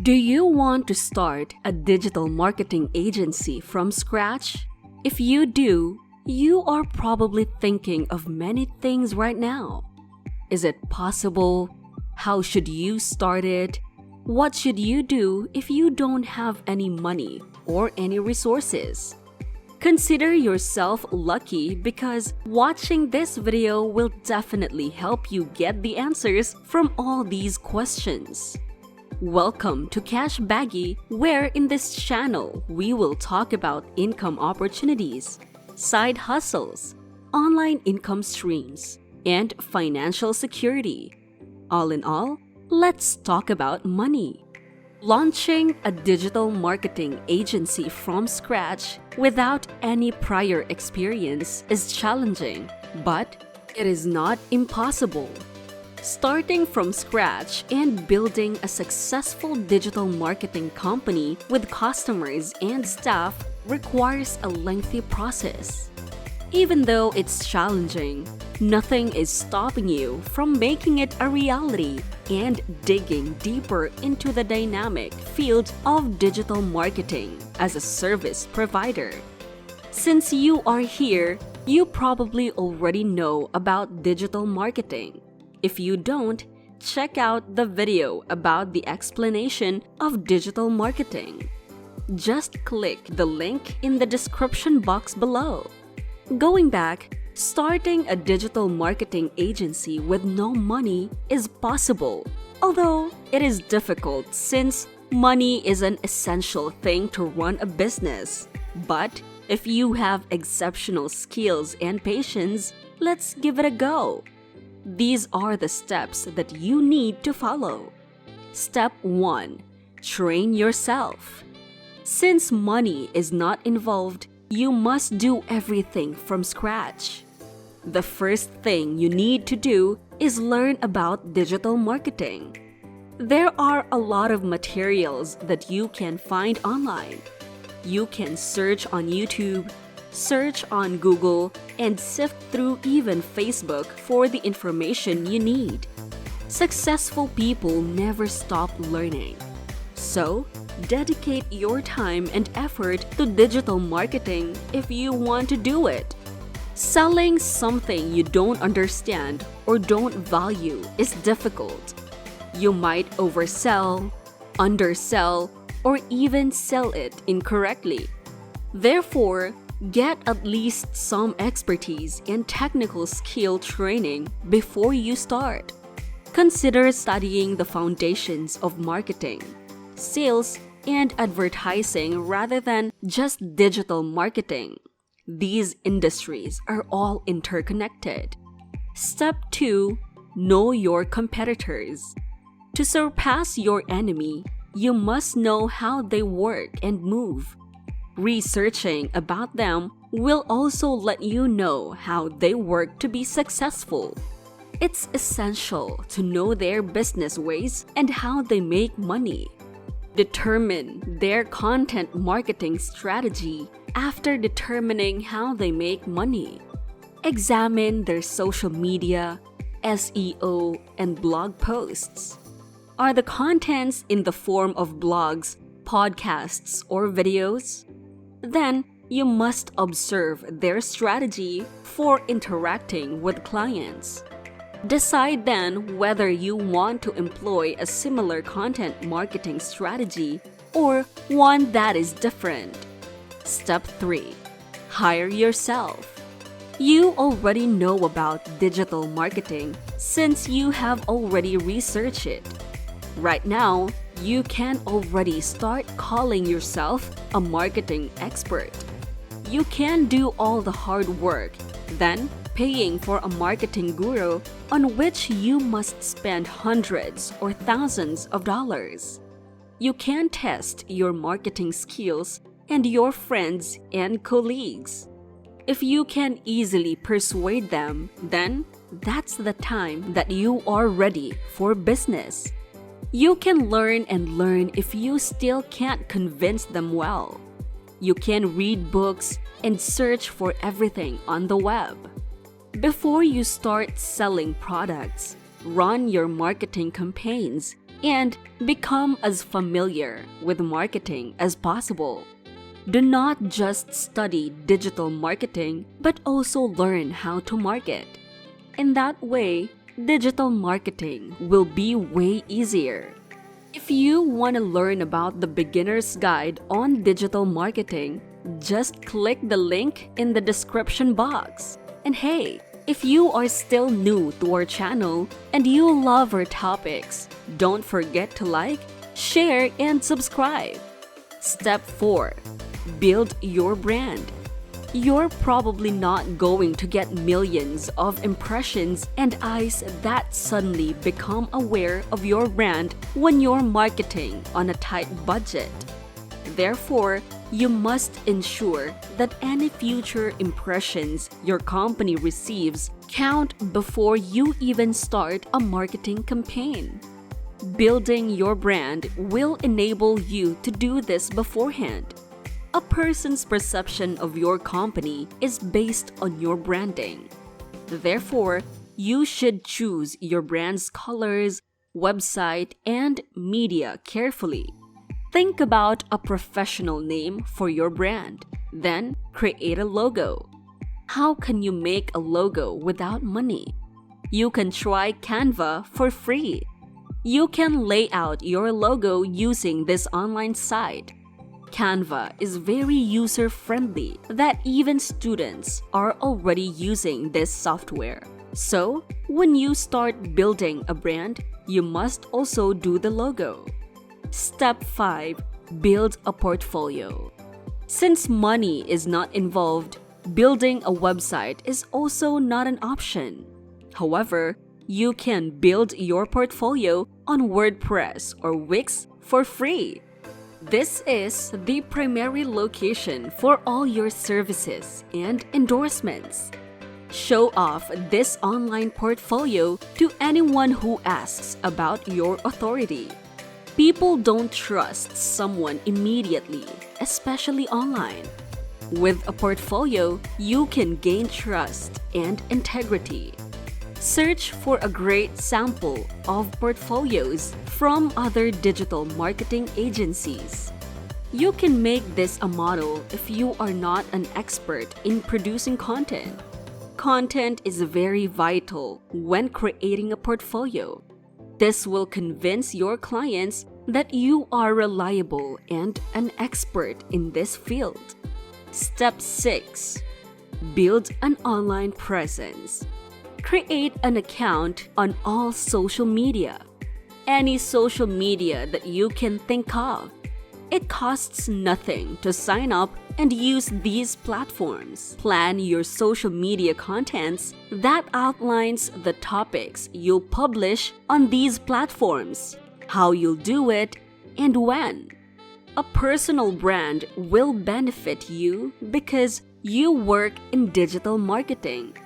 Do you want to start a digital marketing agency from scratch? If you do, you are probably thinking of many things right now. Is it possible? How should you start it? What should you do if you don't have any money or any resources? Consider yourself lucky because watching this video will definitely help you get the answers from all these questions. Welcome to Cash Baggy, where in this channel we will talk about income opportunities, side hustles, online income streams, and financial security. All in all, let's talk about money. Launching a digital marketing agency from scratch without any prior experience is challenging, but it is not impossible. Starting from scratch and building a successful digital marketing company with customers and staff requires a lengthy process. Even though it's challenging, nothing is stopping you from making it a reality and digging deeper into the dynamic field of digital marketing as a service provider. Since you are here, you probably already know about digital marketing. If you don't, check out the video about the explanation of digital marketing. Just click the link in the description box below. Going back, starting a digital marketing agency with no money is possible, although it is difficult since money is an essential thing to run a business. But if you have exceptional skills and patience, let's give it a go. These are the steps that you need to follow. Step 1. Train yourself. Since money is not involved, you must do everything from scratch. The first thing you need to do is learn about digital marketing. There are a lot of materials that you can find online. You can search on YouTube, search on Google, and sift through even Facebook for the information you need. Successful people never stop learning. So, dedicate your time and effort to digital marketing if you want to do it. Selling something you don't understand or don't value is difficult. You might oversell, undersell, or even sell it incorrectly. Therefore, get at least some expertise and technical skill training before you start. Consider studying the foundations of marketing, sales, and advertising rather than just digital marketing. These industries are all interconnected. Step 2. Know your competitors. To surpass your enemy, you must know how they work and move. Researching about them will also let you know how they work to be successful. It's essential to know their business ways and how they make money. Determine their content marketing strategy after determining how they make money. Examine their social media, SEO, and blog posts. Are the contents in the form of blogs, podcasts, or videos? Then, you must observe their strategy for interacting with clients. Decide then whether you want to employ a similar content marketing strategy or one that is different. Step 3. Hire yourself. You already know about digital marketing since you have already researched it. Right now, you can already start calling yourself a marketing expert. You can do all the hard work, then paying for a marketing guru on which you must spend hundreds or thousands of dollars. You can test your marketing skills and your friends and colleagues. If you can easily persuade them, then that's the time that you are ready for business. You can learn and learn if you still can't convince them well. You can read books and search for everything on the web. Before you start selling products, run your marketing campaigns and become as familiar with marketing as possible. Do not just study digital marketing, but also learn how to market. In that way, digital marketing will be way easier. If you want to learn about the beginner's guide on digital marketing, just click the link in the description box. And hey, if you are still new to our channel and you love our topics, don't forget to like, share, and subscribe. Step 4. Build your brand. You're probably not going to get millions of impressions and eyes that suddenly become aware of your brand when you're marketing on a tight budget. Therefore, you must ensure that any future impressions your company receives count before you even start a marketing campaign. Building your brand will enable you to do this beforehand. A person's perception of your company is based on your branding. Therefore, you should choose your brand's colors, website, and media carefully. Think about a professional name for your brand, then create a logo. How can you make a logo without money? You can try Canva for free. You can lay out your logo using this online site. Canva is very user-friendly that even students are already using this software. So, when you start building a brand, you must also do the logo. Step 5. Build a portfolio. Since money is not involved, building a website is also not an option. However, you can build your portfolio on WordPress or Wix for free. This is the primary location for all your services and endorsements. Show off this online portfolio to anyone who asks about your authority. People don't trust someone immediately, especially online. With a portfolio, you can gain trust and integrity. Search for a great sample of portfolios from other digital marketing agencies. You can make this a model if you are not an expert in producing content. Content is very vital when creating a portfolio. This will convince your clients that you are reliable and an expert in this field. Step 6. Build an online presence. Create an account on all social media. Any social media that you can think of. It costs nothing to sign up and use these platforms. Plan your social media contents that outlines the topics you'll publish on these platforms, how you'll do it, and when. A personal brand will benefit you because you work in digital marketing.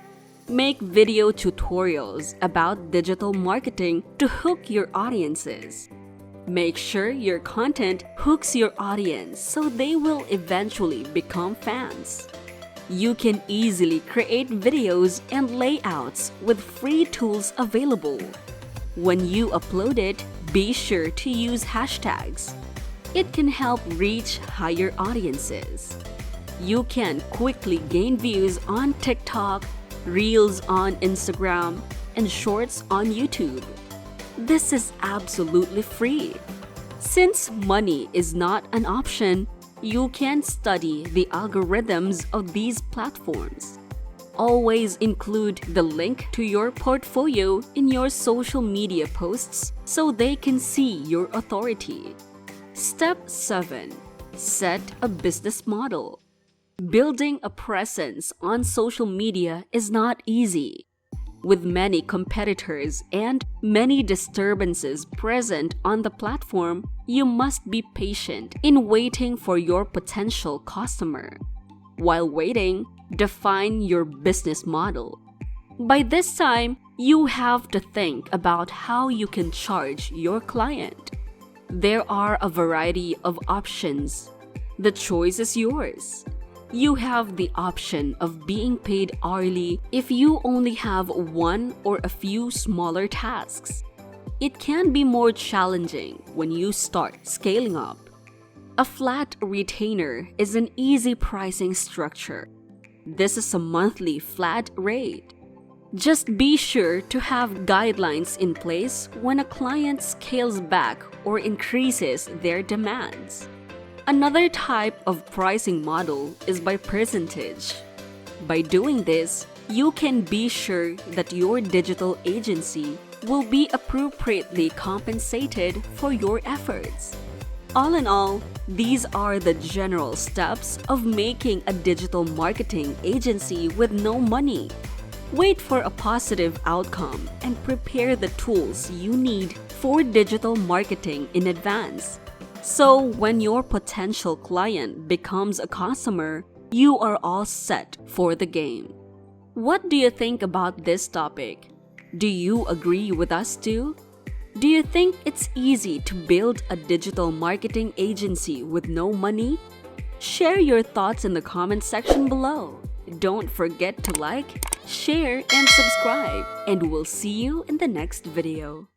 Make video tutorials about digital marketing to hook your audiences. Make sure your content hooks your audience so they will eventually become fans. You can easily create videos and layouts with free tools available. When you upload it, be sure to use hashtags. It can help reach higher audiences. You can quickly gain views on TikTok, Reels on Instagram, and Shorts on YouTube. This is absolutely free. Since money is not an option, you can study the algorithms of these platforms. Always include the link to your portfolio in your social media posts so they can see your authority. Step 7. Set a business model. Building a presence on social media is not easy. With many competitors and many disturbances present on the platform, you must be patient in waiting for your potential customer. While waiting, define your business model. By this time, you have to think about how you can charge your client. There are a variety of options. The choice is yours. You have the option of being paid hourly if you only have one or a few smaller tasks. it can be more challenging when you start scaling up. A flat retainer is an easy pricing structure. This is a monthly flat rate. Just be sure to have guidelines in place when a client scales back or increases their demands. Another type of pricing model is by percentage. By doing this, you can be sure that your digital agency will be appropriately compensated for your efforts. All in all, these are the general steps of making a digital marketing agency with no money. Wait for a positive outcome and prepare the tools you need for digital marketing in advance. So when your potential client becomes a customer, you are all set for the game. What do you think about this topic? Do you agree with us too? Do you think it's easy to build a digital marketing agency with no money? Share your thoughts in the comment section below. Don't forget to like, share, and subscribe, and we'll see you in the next video.